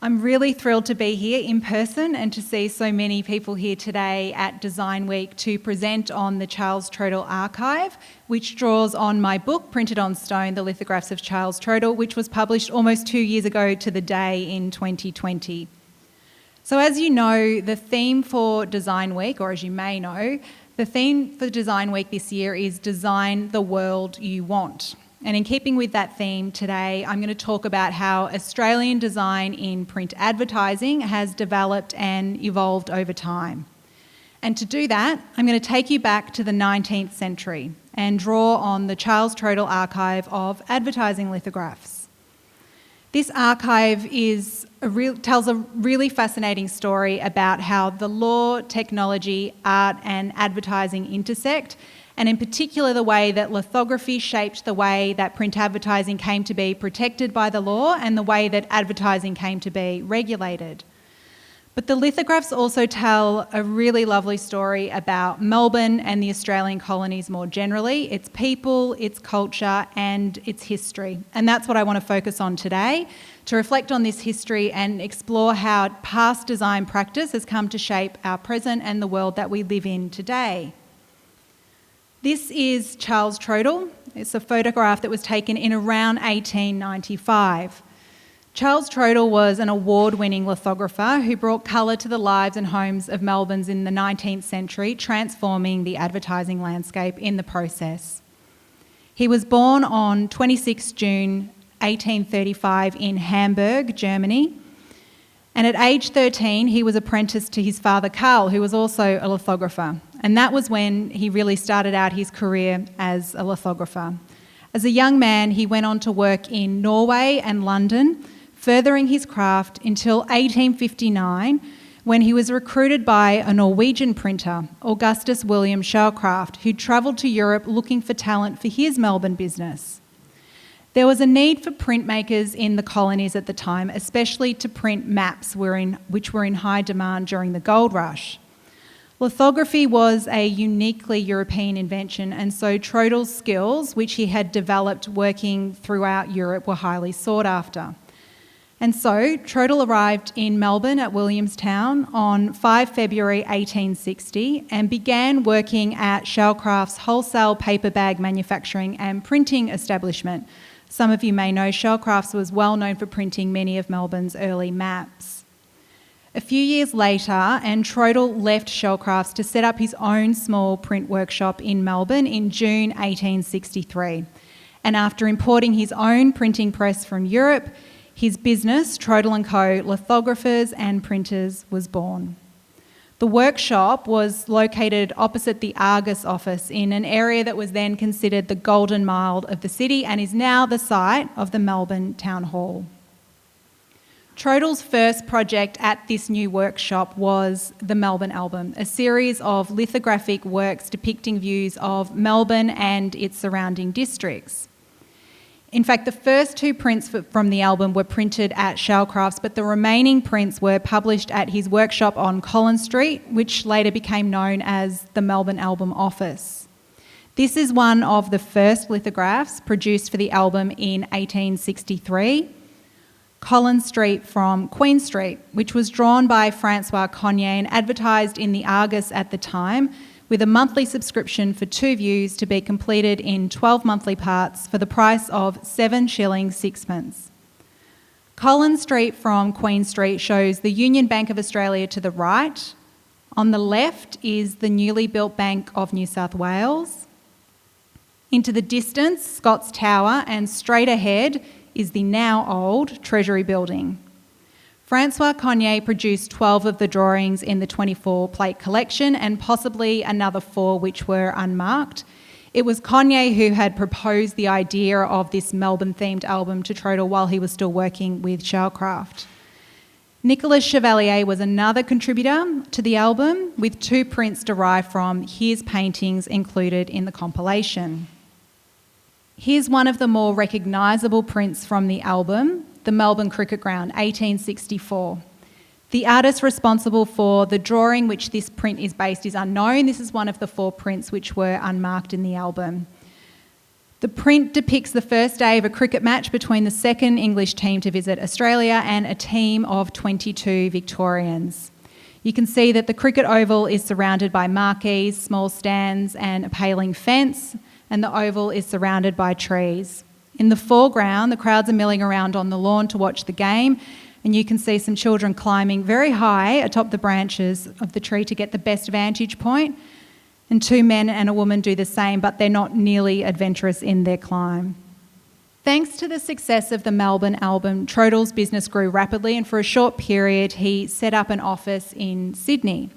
I'm really thrilled to be here in person and to see so many people here today at Design Week to present on the Charles Troedel Archive, which draws on my book, printed on stone, The Lithographs of Charles Troedel, which was published almost 2 years ago to the day in 2020. So as you know, the theme for Design Week, or as you may know, the theme for Design Week this year is Design the World You Want. And in keeping with that theme today, I'm going to talk about how Australian design in print advertising has developed and evolved over time. And to do that, I'm going to take you back to the 19th century and draw on the Charles Troedel Archive of Advertising Lithographs. This archive tells a really fascinating story about how the law, technology, art and advertising intersect, and in particular the way that lithography shaped the way that print advertising came to be protected by the law and the way that advertising came to be regulated. But the lithographs also tell a really lovely story about Melbourne and the Australian colonies more generally, its people, its culture and its history. And that's what I want to focus on today, to reflect on this history and explore how past design practice has come to shape our present and the world that we live in today. This is Charles Troedel. It's a photograph that was taken in around 1895. Charles Troedel was an award-winning lithographer who brought colour to the lives and homes of Melbournes in the 19th century, transforming the advertising landscape in the process. He was born on 26 June 1835 in Hamburg, Germany. And at age 13, he was apprenticed to his father, Karl, who was also a lithographer. And that was when he really started out his career as a lithographer. As a young man, he went on to work in Norway and London, furthering his craft until 1859, when he was recruited by a Norwegian printer, Augustus William Shellcraft, who travelled to Europe looking for talent for his Melbourne business. There was a need for printmakers in the colonies at the time, especially to print maps which were in high demand during the gold rush. Lithography was a uniquely European invention, and so Troedel's skills, which he had developed working throughout Europe, were highly sought after. And so Troedel arrived in Melbourne at Williamstown on 5 February 1860 and began working at Shellcraft's wholesale paper bag manufacturing and printing establishment. Some of you may know Shellcraft's was well known for printing many of Melbourne's early maps. A few years later, and Troedel left Shellcraft's to set up his own small print workshop in Melbourne in June 1863. And after importing his own printing press from Europe, his business, Troedel & Co. Lithographers and Printers, was born. The workshop was located opposite the Argus office in an area that was then considered the Golden Mile of the city and is now the site of the Melbourne Town Hall. Troedel's first project at this new workshop was the Melbourne Album, a series of lithographic works depicting views of Melbourne and its surrounding districts. In fact, the first 2 prints from the album were printed at Shellcraft's, but the remaining prints were published at his workshop on Collins Street, which later became known as the Melbourne Album Office. This is one of the first lithographs produced for the album in 1863, Collins Street from Queen Street, which was drawn by Francois Cognier and advertised in the Argus at the time, with a monthly subscription for 2 views to be completed in 12 monthly parts for the price of 7 shillings 6pence. Collins Street from Queen Street shows the Union Bank of Australia to the right. On the left is the newly built Bank of New South Wales. Into the distance, Scott's Tower, and straight ahead is the now old Treasury Building. Francois Cognier produced 12 of the drawings in the 24-plate collection and possibly another 4 which were unmarked. It was Cognier who had proposed the idea of this Melbourne-themed album to Troedel while he was still working with Shellcraft. Nicolas Chevalier was another contributor to the album, with 2 prints derived from his paintings included in the compilation. Here's one of the more recognisable prints from the album, the Melbourne Cricket Ground, 1864. The artist responsible for the drawing which this print is based is unknown. This is one of the 4 prints which were unmarked in the album. The print depicts the first day of a cricket match between the second English team to visit Australia and a team of 22 Victorians. You can see that the cricket oval is surrounded by marquees, small stands and a paling fence, and the oval is surrounded by trees. In the foreground, the crowds are milling around on the lawn to watch the game, and you can see some children climbing very high atop the branches of the tree to get the best vantage point. And two men and a woman do the same, but they're not nearly adventurous in their climb. Thanks to the success of the Melbourne album, Troedel's business grew rapidly, and for a short period he set up an office in Sydney.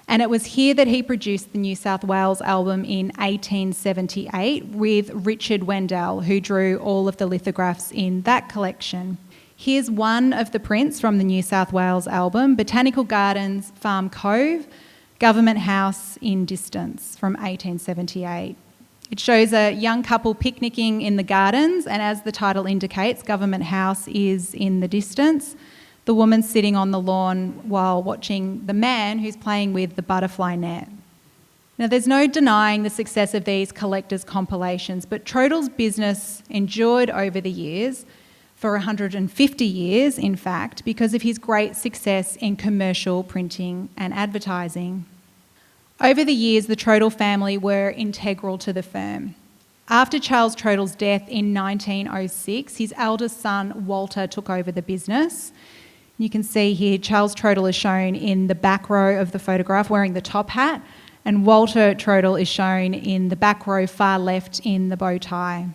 And it was here that he produced the New South Wales album in 1878 with Richard Wendell, who drew all of the lithographs in that collection. Here's one of the prints from the New South Wales album, Botanical Gardens, Farm Cove, Government House in distance from 1878. It shows a young couple picnicking in the gardens, and as the title indicates, Government House is in the distance. The woman sitting on the lawn while watching the man who's playing with the butterfly net. Now, there's no denying the success of these collectors' compilations, but Troedel's business endured over the years, for 150 years, in fact, because of his great success in commercial printing and advertising. Over the years, the Troedel family were integral to the firm. After Charles Troedel's death in 1906, his eldest son, Walter, took over the business. You can see here Charles Troedel is shown in the back row of the photograph wearing the top hat, and Walter Troedel is shown in the back row far left in the bow tie.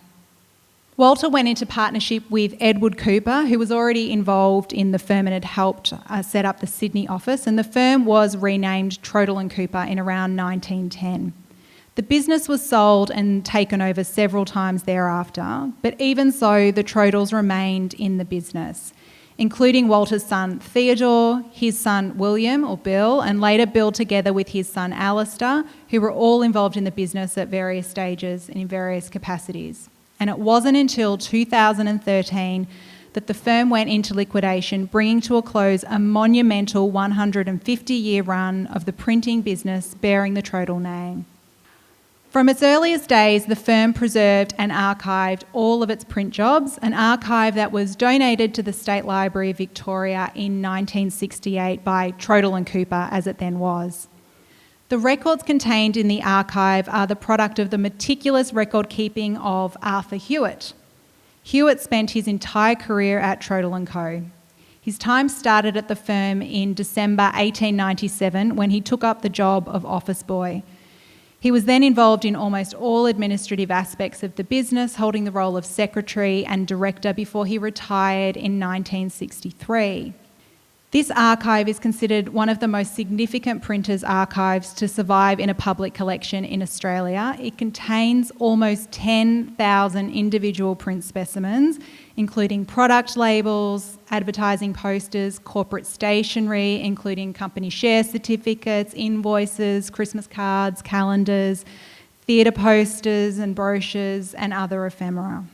Walter went into partnership with Edward Cooper, who was already involved in the firm and had helped set up the Sydney office, and the firm was renamed Troedel & Cooper in around 1910. The business was sold and taken over several times thereafter, but even so, the Troedels remained in the business, including Walter's son Theodore, his son William, or Bill, and later Bill together with his son Alistair, who were all involved in the business at various stages and in various capacities. And it wasn't until 2013 that the firm went into liquidation, bringing to a close a monumental 150-year run of the printing business bearing the Troedel name. From its earliest days, the firm preserved and archived all of its print jobs, an archive that was donated to the State Library of Victoria in 1968 by Troedel & Cooper, as it then was. The records contained in the archive are the product of the meticulous record keeping of Arthur Hewitt. Hewitt spent his entire career at Troedel & Co. His time started at the firm in December 1897 when he took up the job of office boy. He was then involved in almost all administrative aspects of the business, holding the role of secretary and director before he retired in 1963. This archive is considered one of the most significant printers' archives to survive in a public collection in Australia. It contains almost 10,000 individual print specimens, including product labels, advertising posters, corporate stationery, including company share certificates, invoices, Christmas cards, calendars, theatre posters and brochures, and other ephemera.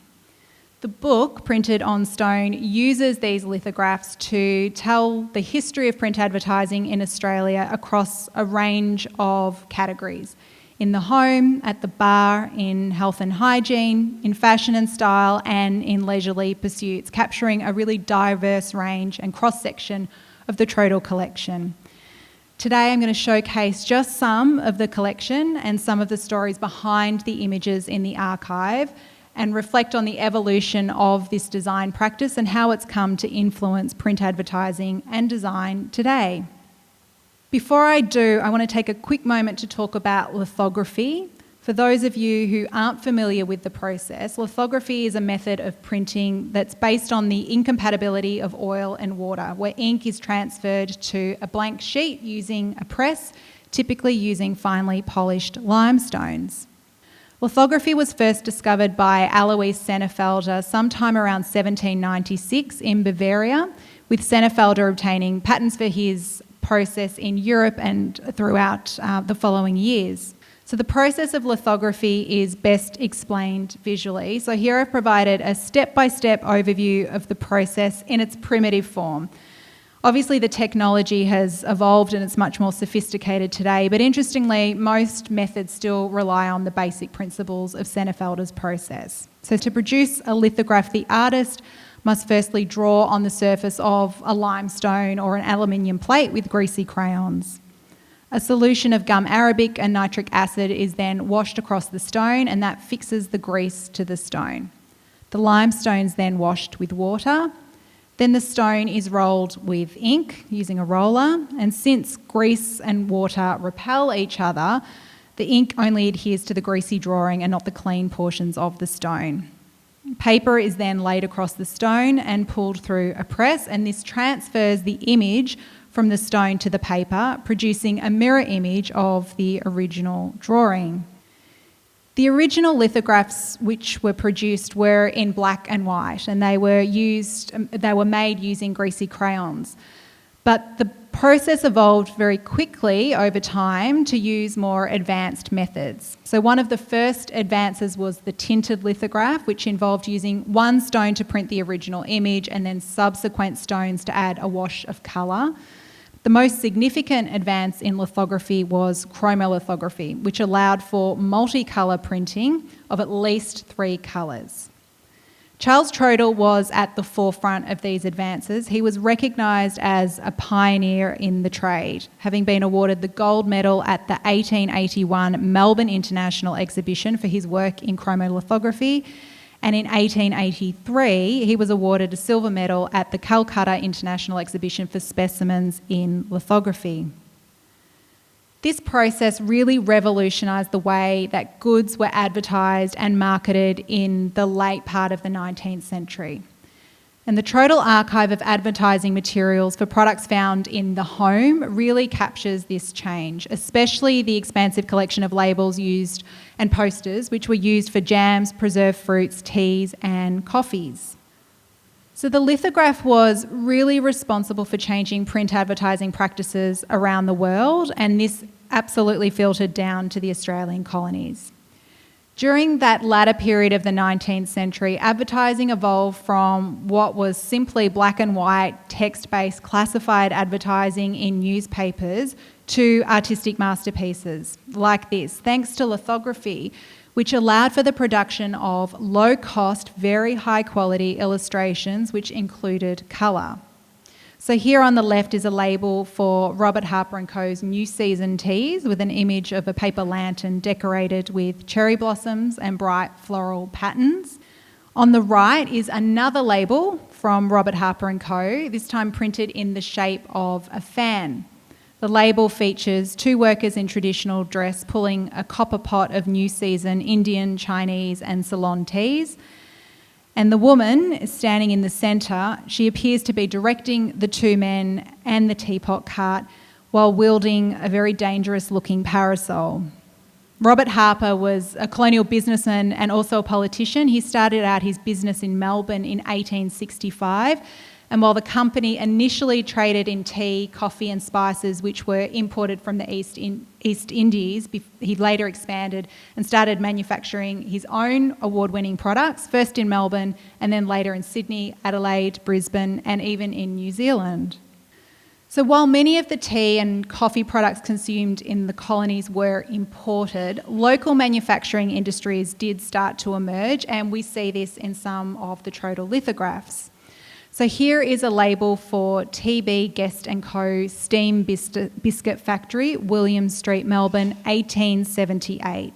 The book, printed on stone, uses these lithographs to tell the history of print advertising in Australia across a range of categories: in the home, at the bar, in health and hygiene, in fashion and style, and in leisurely pursuits, capturing a really diverse range and cross-section of the Troedel collection. Today I'm going to showcase just some of the collection and some of the stories behind the images in the archive, and reflect on the evolution of this design practice and how it's come to influence print advertising and design today. Before I do, I want to take a quick moment to talk about lithography. For those of you who aren't familiar with the process, lithography is a method of printing that's based on the incompatibility of oil and water, where ink is transferred to a blank sheet using a press, typically using finely polished limestones. Lithography was first discovered by Alois Sennefelder sometime around 1796 in Bavaria, with Sennefelder obtaining patents for his process in Europe and throughout the following years. So the process of lithography is best explained visually. So here I've provided a step-by-step overview of the process in its primitive form. Obviously, the technology has evolved and it's much more sophisticated today, but interestingly, most methods still rely on the basic principles of Senefelder's process. So to produce a lithograph, the artist must firstly draw on the surface of a limestone or an aluminium plate with greasy crayons. A solution of gum arabic and nitric acid is then washed across the stone, and that fixes the grease to the stone. The limestone is then washed with water. Then the stone is rolled with ink using a roller, and since grease and water repel each other, the ink only adheres to the greasy drawing and not the clean portions of the stone. Paper is then laid across the stone and pulled through a press, and this transfers the image from the stone to the paper, producing a mirror image of the original drawing. The original lithographs which were produced were in black and white, and they were made using greasy crayons. But the process evolved very quickly over time to use more advanced methods. So one of the first advances was the tinted lithograph, which involved using one stone to print the original image and then subsequent stones to add a wash of colour. The most significant advance in lithography was chromolithography, which allowed for multicolour printing of at least 3 colours. Charles Troedel was at the forefront of these advances. He was recognised as a pioneer in the trade, having been awarded the gold medal at the 1881 Melbourne International Exhibition for his work in chromolithography, and in 1883 he was awarded a silver medal at the Calcutta International Exhibition for specimens in lithography. This process really revolutionised the way that goods were advertised and marketed in the late part of the 19th century. And the Troedel Archive of Advertising Materials for Products Found in the Home really captures this change, especially the expansive collection of labels used and posters which were used for jams, preserved fruits, teas and coffees. So the lithograph was really responsible for changing print advertising practices around the world, and this absolutely filtered down to the Australian colonies. During that latter period of the 19th century, advertising evolved from what was simply black and white, text-based classified advertising in newspapers to artistic masterpieces like this, thanks to lithography, which allowed for the production of low-cost, very high-quality illustrations which included colour. So here on the left is a label for Robert Harper & Co.'s New Season teas with an image of a paper lantern decorated with cherry blossoms and bright floral patterns. On the right is another label from Robert Harper & Co., this time printed in the shape of a fan. The label features 2 workers in traditional dress pulling a copper pot of New Season Indian, Chinese and Ceylon teas. And the woman is standing in the centre. She appears to be directing the 2 men and the teapot cart while wielding a very dangerous-looking parasol. Robert Harper was a colonial businessman and also a politician. He started out his business in Melbourne in 1865, and while the company initially traded in tea, coffee and spices which were imported from the East Indies, he later expanded and started manufacturing his own award-winning products, first in Melbourne and then later in Sydney, Adelaide, Brisbane and even in New Zealand. So while many of the tea and coffee products consumed in the colonies were imported, local manufacturing industries did start to emerge, and we see this in some of the Troedel lithographs. So here is a label for TB Guest & Co. Steam Biscuit Factory, William Street, Melbourne, 1878.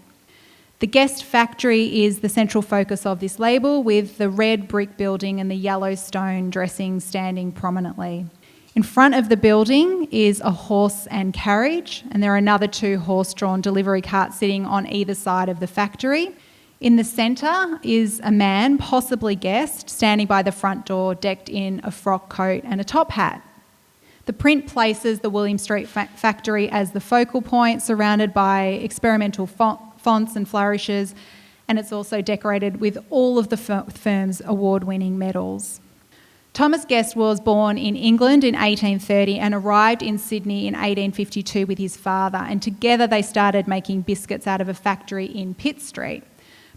The Guest Factory is the central focus of this label, with the red brick building and the yellow stone dressing standing prominently. In front of the building is a horse and carriage, and there are another 2 horse-drawn delivery carts sitting on either side of the factory. In the centre is a man, possibly Guest, standing by the front door decked in a frock coat and a top hat. The print places the William Street factory as the focal point, surrounded by experimental fonts and flourishes, and it's also decorated with all of the firm's award-winning medals. Thomas Guest was born in England in 1830 and arrived in Sydney in 1852 with his father, and together they started making biscuits out of a factory in Pitt Street.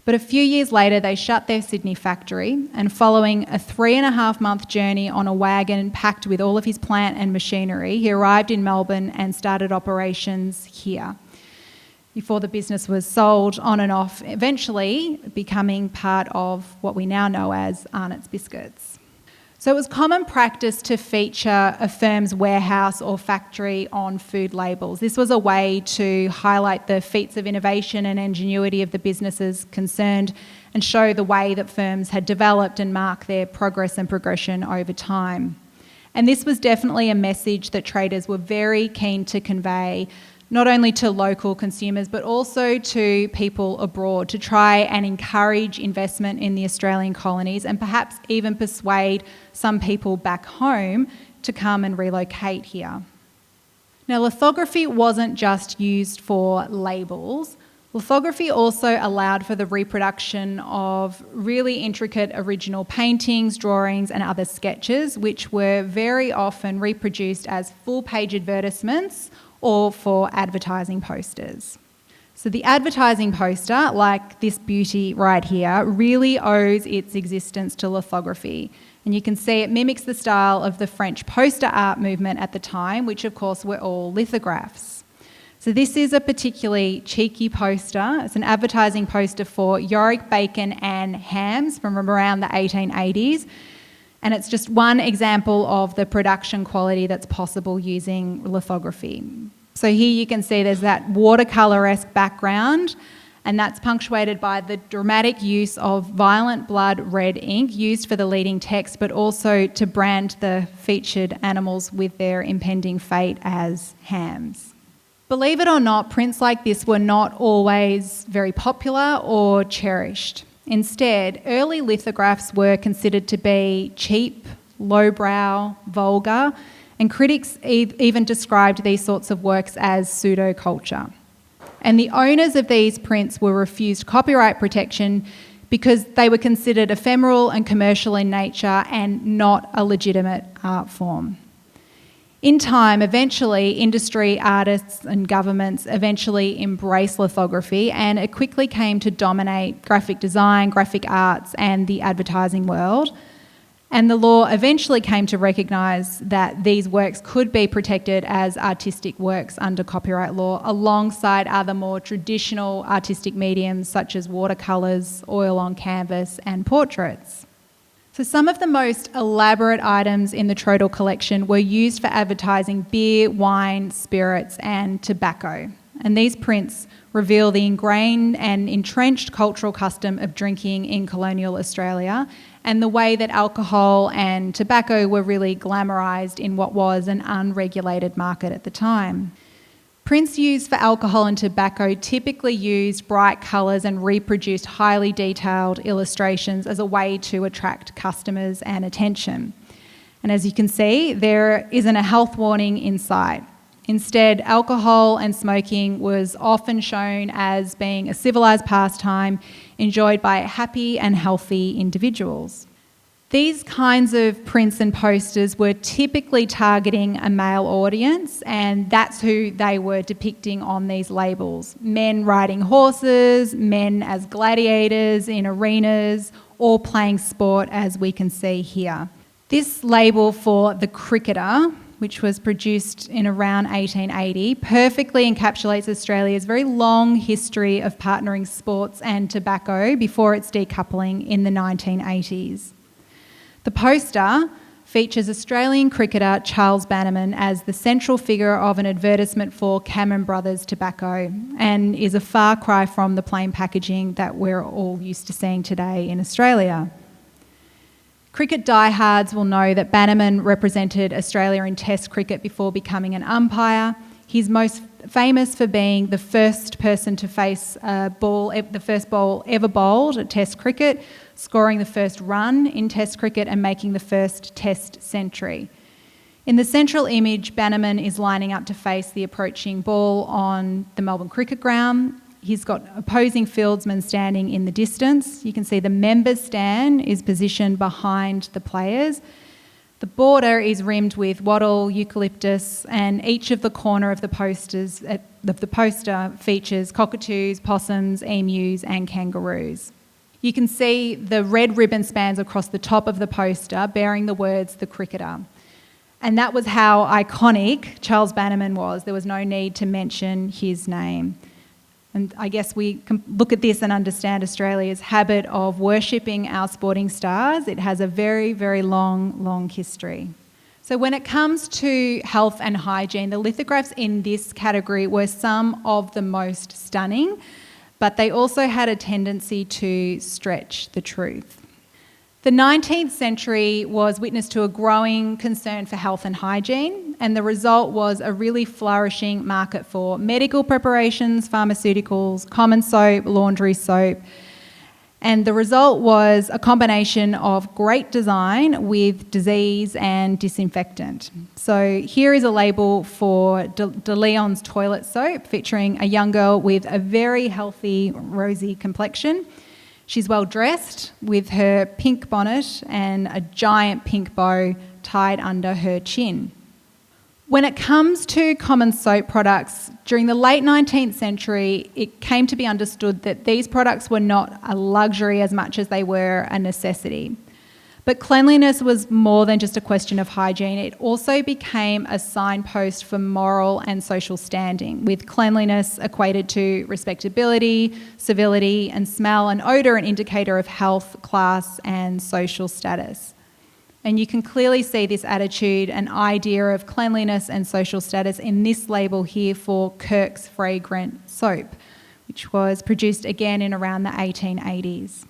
But a few years later, they shut their Sydney factory, and following a 3.5-month journey on a wagon packed with all of his plant and machinery, he arrived in Melbourne and started operations here before the business was sold on and off, eventually becoming part of what we now know as Arnott's Biscuits. So it was common practice to feature a firm's warehouse or factory on food labels. This was a way to highlight the feats of innovation and ingenuity of the businesses concerned and show the way that firms had developed and mark their progress and progression over time. And this was definitely a message that traders were very keen to convey, not only to local consumers but also to people abroad, to try and encourage investment in the Australian colonies and perhaps even persuade some people back home to come and relocate here. Now, lithography wasn't just used for labels. Lithography also allowed for the reproduction of really intricate original paintings, drawings and other sketches, which were very often reproduced as full-page advertisements or for advertising posters. So the advertising poster, like this beauty right here, really owes its existence to lithography. And you can see it mimics the style of the French poster art movement at the time, which of course were all lithographs. So this is a particularly cheeky poster. It's an advertising poster for Yorick bacon and hams from around the 1880s. And it's just one example of the production quality that's possible using lithography. So here you can see there's that watercolour-esque background, and that's punctuated by the dramatic use of violent blood red ink used for the leading text, but also to brand the featured animals with their impending fate as hams. Believe it or not, prints like this were not always very popular or cherished. Instead, early lithographs were considered to be cheap, lowbrow, vulgar, and critics even described these sorts of works as pseudo-culture. And the owners of these prints were refused copyright protection because they were considered ephemeral and commercial in nature and not a legitimate art form. In time, eventually, industry, artists and governments eventually embraced lithography, and it quickly came to dominate graphic design, graphic arts and the advertising world. And the law eventually came to recognise that these works could be protected as artistic works under copyright law alongside other more traditional artistic mediums such as watercolours, oil on canvas and portraits. So some of the most elaborate items in the Troedel collection were used for advertising beer, wine, spirits and tobacco. And these prints reveal the ingrained and entrenched cultural custom of drinking in colonial Australia and the way that alcohol and tobacco were really glamorised in what was an unregulated market at the time. Prints used for alcohol and tobacco typically used bright colours and reproduced highly detailed illustrations as a way to attract customers and attention. And as you can see, there isn't a health warning in sight. Instead, alcohol and smoking was often shown as being a civilised pastime enjoyed by happy and healthy individuals. These kinds of prints and posters were typically targeting a male audience, and that's who they were depicting on these labels. Men riding horses, men as gladiators in arenas, or playing sport, as we can see here. This label for the cricketer, which was produced in around 1880, perfectly encapsulates Australia's very long history of partnering sports and tobacco before its decoupling in the 1980s. The poster features Australian cricketer Charles Bannerman as the central figure of an advertisement for Cameron Brothers Tobacco and is a far cry from the plain packaging that we're all used to seeing today in Australia. Cricket diehards will know that Bannerman represented Australia in Test cricket before becoming an umpire. He's most famous for being the first person to face a ball, the first ball ever bowled at Test cricket, scoring the first run in Test cricket and making the first Test century. In the central image, Bannerman is lining up to face the approaching ball on the Melbourne cricket ground. He's got opposing fieldsmen standing in the distance. You can see the members' stand is positioned behind the players. The border is rimmed with wattle, eucalyptus, and each of the corner of the poster features cockatoos, possums, emus, and kangaroos. You can see the red ribbon spans across the top of the poster bearing the words "The Cricketer." And that was how iconic Charles Bannerman was. There was no need to mention his name. And I guess we can look at this and understand Australia's habit of worshipping our sporting stars. It has a very, very long history. So when it comes to health and hygiene, the lithographs in this category were some of the most stunning, but they also had a tendency to stretch the truth. The 19th century was witness to a growing concern for health and hygiene, and the result was a really flourishing market for medical preparations, pharmaceuticals, common soap, laundry soap. And the result was a combination of great design with disease and disinfectant. So here is a label for De Leon's toilet soap featuring a young girl with a very healthy, rosy complexion. She's well dressed with her pink bonnet and a giant pink bow tied under her chin. When it comes to common soap products, during the late 19th century, it came to be understood that these products were not a luxury as much as they were a necessity. But cleanliness was more than just a question of hygiene. It also became a signpost for moral and social standing, with cleanliness equated to respectability, civility, and smell and odour an indicator of health, class, and social status. And you can clearly see this attitude and idea of cleanliness and social status in this label here for Kirk's Fragrant Soap, which was produced again in around the 1880s.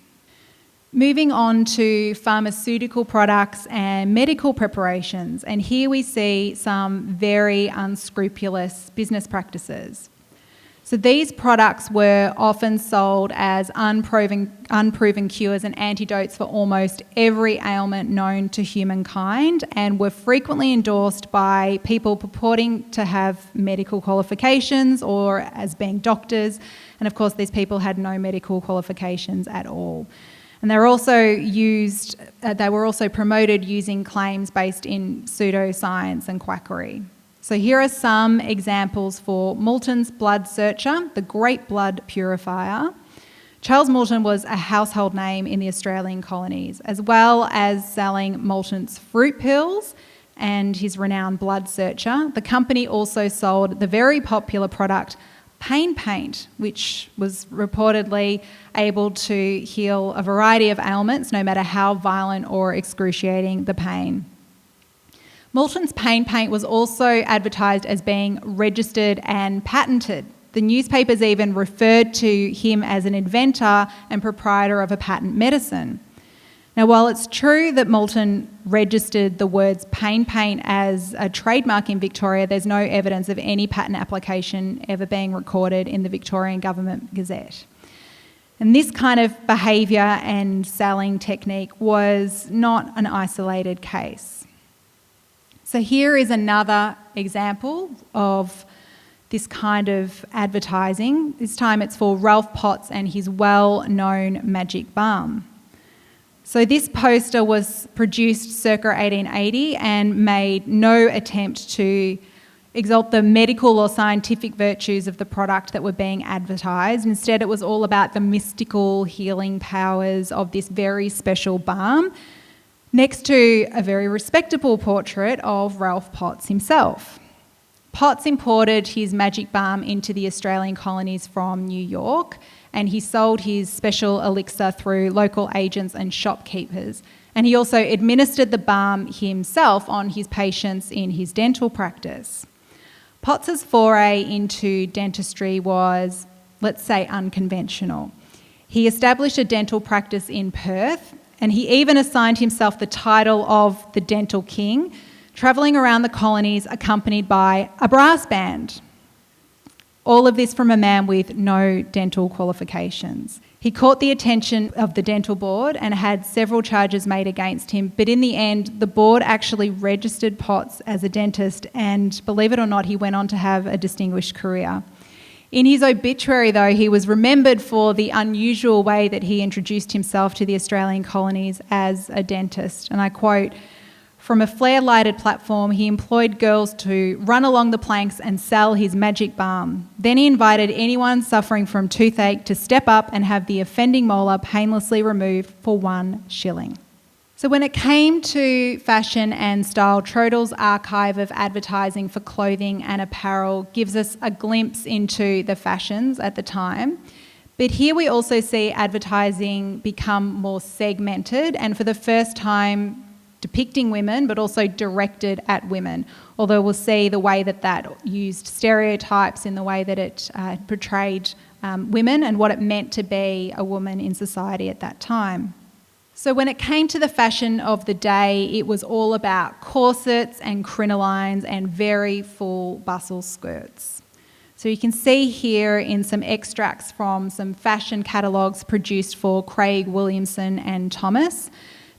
Moving on to pharmaceutical products and medical preparations, and here we see some very unscrupulous business practices. So these products were often sold as unproven cures and antidotes for almost every ailment known to humankind, and were frequently endorsed by people purporting to have medical qualifications or as being doctors, and of course these people had no medical qualifications at all. And they were also promoted using claims based in pseudoscience and quackery. So here are some examples for Moulton's Blood Searcher, the Great Blood Purifier. Charles Moulton was a household name in the Australian colonies, as well as selling Moulton's fruit pills and his renowned Blood Searcher. The company also sold the very popular product Pain Paint, which was reportedly able to heal a variety of ailments, no matter how violent or excruciating the pain. Moulton's Pain Paint was also advertised as being registered and patented. The newspapers even referred to him as an inventor and proprietor of a patent medicine. Now, while it's true that Moulton registered the words Pain Paint as a trademark in Victoria, there's no evidence of any patent application ever being recorded in the Victorian Government Gazette. And this kind of behaviour and selling technique was not an isolated case. So here is another example of this kind of advertising. This time it's for Ralph Potts and his well-known magic balm. So this poster was produced circa 1880 and made no attempt to exalt the medical or scientific virtues of the product that were being advertised. Instead, it was all about the mystical healing powers of this very special balm, next to a very respectable portrait of Ralph Potts himself. Potts imported his magic balm into the Australian colonies from New York, and he sold his special elixir through local agents and shopkeepers. And he also administered the balm himself on his patients in his dental practice. Potts's foray into dentistry was, let's say, unconventional. He established a dental practice in Perth, and he even assigned himself the title of the Dental King, travelling around the colonies accompanied by a brass band. All of this from a man with no dental qualifications. He caught the attention of the dental board and had several charges made against him, but in the end, the board actually registered Potts as a dentist, and believe it or not, he went on to have a distinguished career. In his obituary, though, he was remembered for the unusual way that he introduced himself to the Australian colonies as a dentist, and I quote, From a flare-lighted platform, he employed girls to run along the planks and sell his magic balm. Then he invited anyone suffering from toothache to step up and have the offending molar painlessly removed for 1 shilling. So when it came to fashion and style, Troedel's archive of advertising for clothing and apparel gives us a glimpse into the fashions at the time. But here we also see advertising become more segmented and for the first time depicting women, but also directed at women. Although we'll see the way that used stereotypes in the way that it portrayed women and what it meant to be a woman in society at that time. So when it came to the fashion of the day, it was all about corsets and crinolines and very full bustle skirts. So you can see here in some extracts from some fashion catalogues produced for Craig, Williamson and Thomas.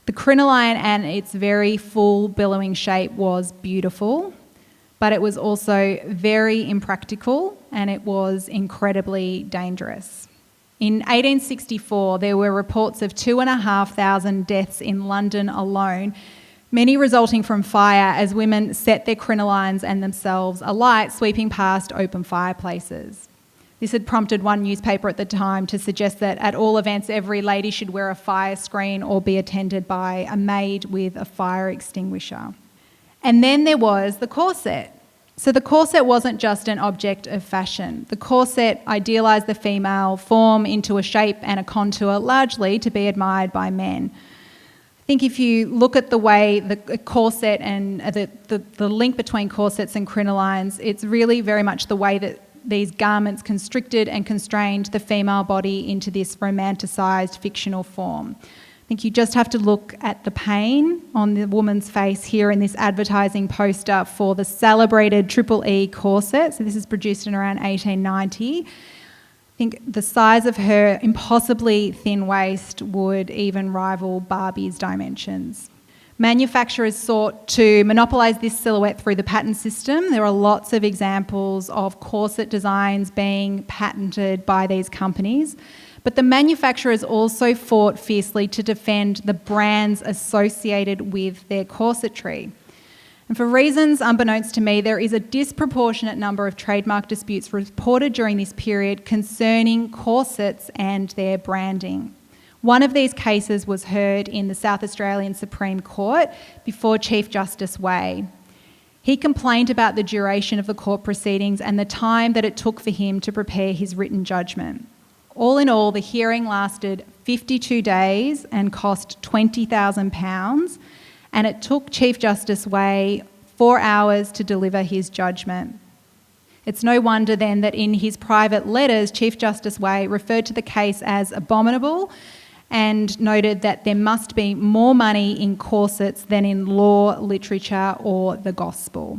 The crinoline and its very full billowing shape was beautiful, but it was also very impractical and it was incredibly dangerous. In 1864, there were reports of 2,500 deaths in London alone, many resulting from fire as women set their crinolines and themselves alight, sweeping past open fireplaces. This had prompted one newspaper at the time to suggest that at all events, every lady should wear a fire screen or be attended by a maid with a fire extinguisher. And then there was the corset. So the corset wasn't just an object of fashion. The corset idealised the female form into a shape and a contour largely to be admired by men. I think if you look at the way the corset and the link between corsets and crinolines, it's really very much the way that these garments constricted and constrained the female body into this romanticised fictional form. I think you just have to look at the pain on the woman's face here in this advertising poster for the celebrated Triple E corset. So this is produced in around 1890. I think the size of her impossibly thin waist would even rival Barbie's dimensions. Manufacturers sought to monopolise this silhouette through the patent system. There are lots of examples of corset designs being patented by these companies. But the manufacturers also fought fiercely to defend the brands associated with their corsetry. And for reasons unbeknownst to me, there is a disproportionate number of trademark disputes reported during this period concerning corsets and their branding. One of these cases was heard in the South Australian Supreme Court before Chief Justice Way. He complained about the duration of the court proceedings and the time that it took for him to prepare his written judgment. All in all, the hearing lasted 52 days and cost £20,000, and it took Chief Justice Way 4 hours to deliver his judgment. It's no wonder then that in his private letters, Chief Justice Way referred to the case as abominable and noted that there must be more money in corsets than in law, literature or the gospel.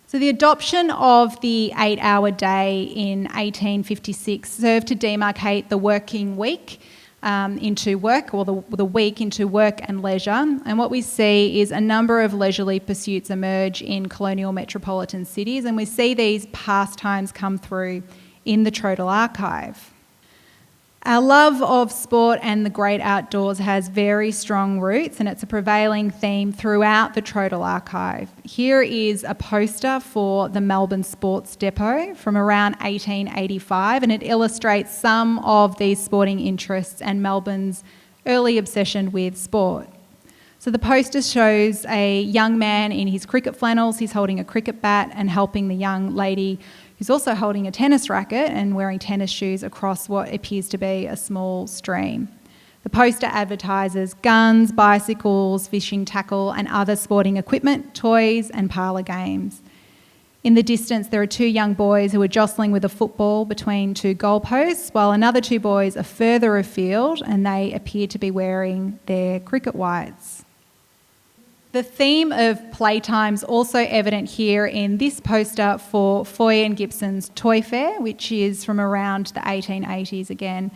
So the adoption of the 8-hour day in 1856 served to demarcate the working week into work, or the week into work and leisure. And what we see is a number of leisurely pursuits emerge in colonial metropolitan cities, and we see these pastimes come through in the Troedel Archive. Our love of sport and the great outdoors has very strong roots, and it's a prevailing theme throughout the Troedel Archive. Here is a poster for the Melbourne Sports Depot from around 1885, and it illustrates some of these sporting interests and Melbourne's early obsession with sport. So the poster shows a young man in his cricket flannels. He's holding a cricket bat and helping the young lady who's also holding a tennis racket and wearing tennis shoes across what appears to be a small stream. The poster advertises guns, bicycles, fishing tackle and other sporting equipment, toys and parlour games. In the distance there are two young boys who are jostling with a football between two goalposts, while another two boys are further afield and they appear to be wearing their cricket whites. The theme of playtime is also evident here in this poster for Foy and Gibson's Toy Fair, which is from around the 1880s again.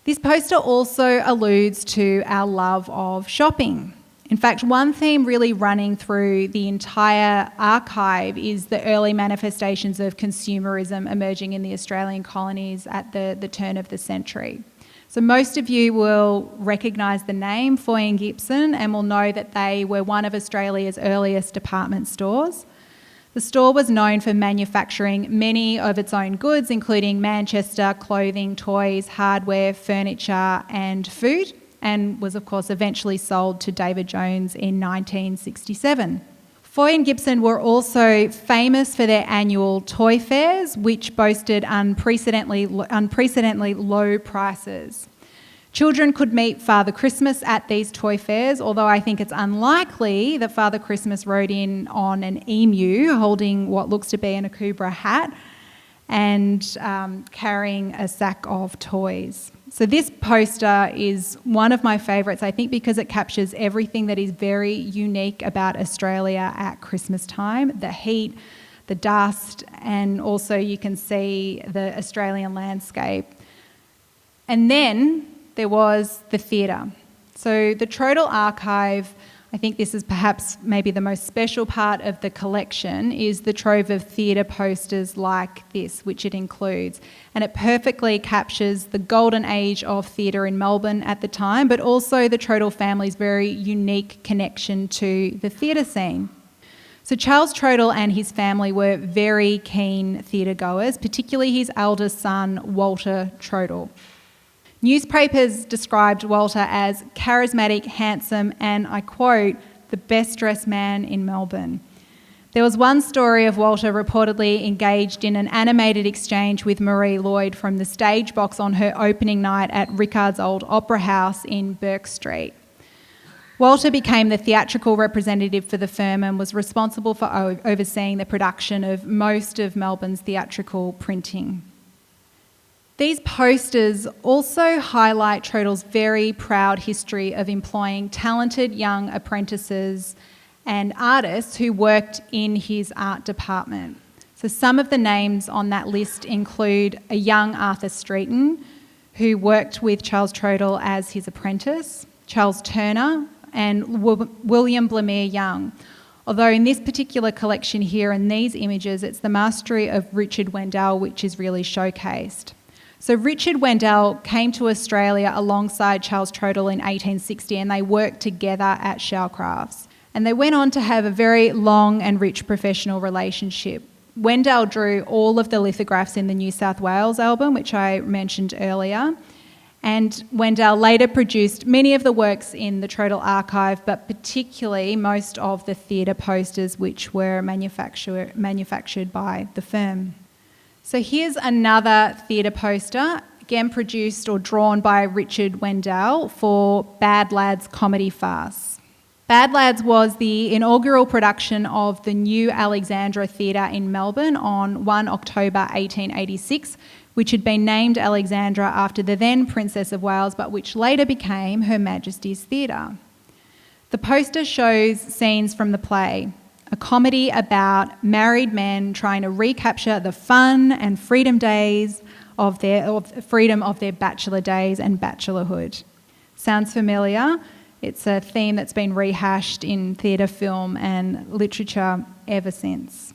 This poster also alludes to our love of shopping. In fact, one theme really running through the entire archive is the early manifestations of consumerism emerging in the Australian colonies at the turn of the century. So most of you will recognise the name Foy and Gibson and will know that they were one of Australia's earliest department stores. The store was known for manufacturing many of its own goods, including Manchester, clothing, toys, hardware, furniture and food, and was of course eventually sold to David Jones in 1967. Foy and Gibson were also famous for their annual toy fairs, which boasted unprecedentedly low prices. Children could meet Father Christmas at these toy fairs, although I think it's unlikely that Father Christmas rode in on an emu holding what looks to be an Akubra hat and carrying a sack of toys. So this poster is one of my favourites, I think, because it captures everything that is very unique about Australia at Christmas time. The heat, the dust, and also you can see the Australian landscape. And then there was the theatre. So the Troedel Archive, I think this is perhaps maybe the most special part of the collection, is the trove of theatre posters like this, which it includes. And it perfectly captures the golden age of theatre in Melbourne at the time, but also the Troedel family's very unique connection to the theatre scene. So Charles Troedel and his family were very keen theatre goers, particularly his eldest son, Walter Troedel. Newspapers described Walter as charismatic, handsome, and, I quote, the best-dressed man in Melbourne. There was one story of Walter reportedly engaged in an animated exchange with Marie Lloyd from the stage box on her opening night at Rickard's Old Opera House in Burke Street. Walter became the theatrical representative for the firm and was responsible for overseeing the production of most of Melbourne's theatrical printing. These posters also highlight Troedel's very proud history of employing talented young apprentices and artists who worked in his art department. So some of the names on that list include a young Arthur Streeton, who worked with Charles Troedel as his apprentice, Charles Turner, and William Blamire Young. Although in this particular collection here in these images, it's the mastery of Richard Wendell which is really showcased. So Richard Wendell came to Australia alongside Charles Troedel in 1860 and they worked together at Shellcrafts. And they went on to have a very long and rich professional relationship. Wendell drew all of the lithographs in the New South Wales album, which I mentioned earlier. And Wendell later produced many of the works in the Troedel Archive, but particularly most of the theatre posters which were manufactured by the firm. So here's another theatre poster, again produced or drawn by Richard Wendell for Bad Lads comedy farce. Bad Lads was the inaugural production of the new Alexandra Theatre in Melbourne on 1 October 1886, which had been named Alexandra after the then Princess of Wales, but which later became Her Majesty's Theatre. The poster shows scenes from the play, a comedy about married men trying to recapture the fun and freedom of their bachelor days and bachelorhood. Sounds familiar? It's a theme that's been rehashed in theatre, film and literature ever since.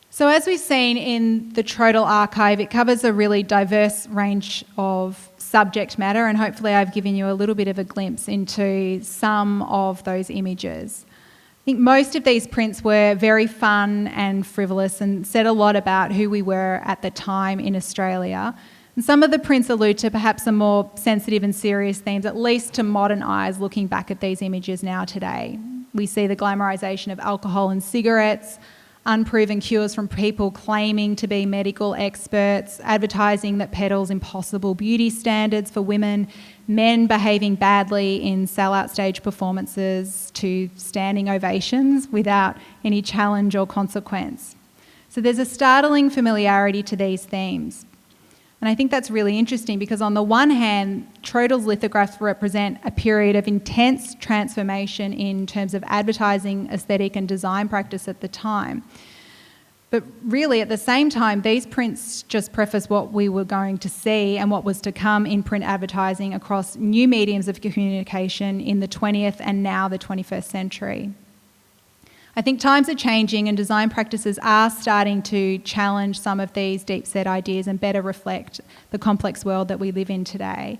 So as we've seen in the Troedel Archive, it covers a really diverse range of subject matter, and hopefully I've given you a little bit of a glimpse into some of those images. I think most of these prints were very fun and frivolous and said a lot about who we were at the time in Australia. And some of the prints allude to perhaps some more sensitive and serious themes, at least to modern eyes looking back at these images now today. We see the glamorisation of alcohol and cigarettes, unproven cures from people claiming to be medical experts, advertising that peddles impossible beauty standards for women, men behaving badly in sell-out stage performances, to standing ovations without any challenge or consequence. So there's a startling familiarity to these themes. And I think that's really interesting because on the one hand, Troedel's lithographs represent a period of intense transformation in terms of advertising, aesthetic and design practice at the time. But really at the same time, these prints just preface what we were going to see and what was to come in print advertising across new mediums of communication in the 20th and now the 21st century. I think times are changing and design practices are starting to challenge some of these deep-set ideas and better reflect the complex world that we live in today.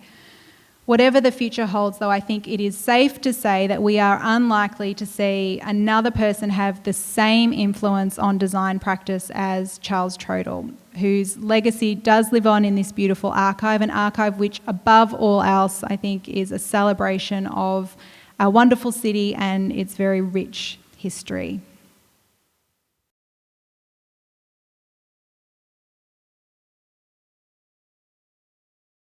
Whatever the future holds, though, I think it is safe to say that we are unlikely to see another person have the same influence on design practice as Charles Troedel, whose legacy does live on in this beautiful archive, an archive which, above all else, I think is a celebration of our wonderful city and its very rich history.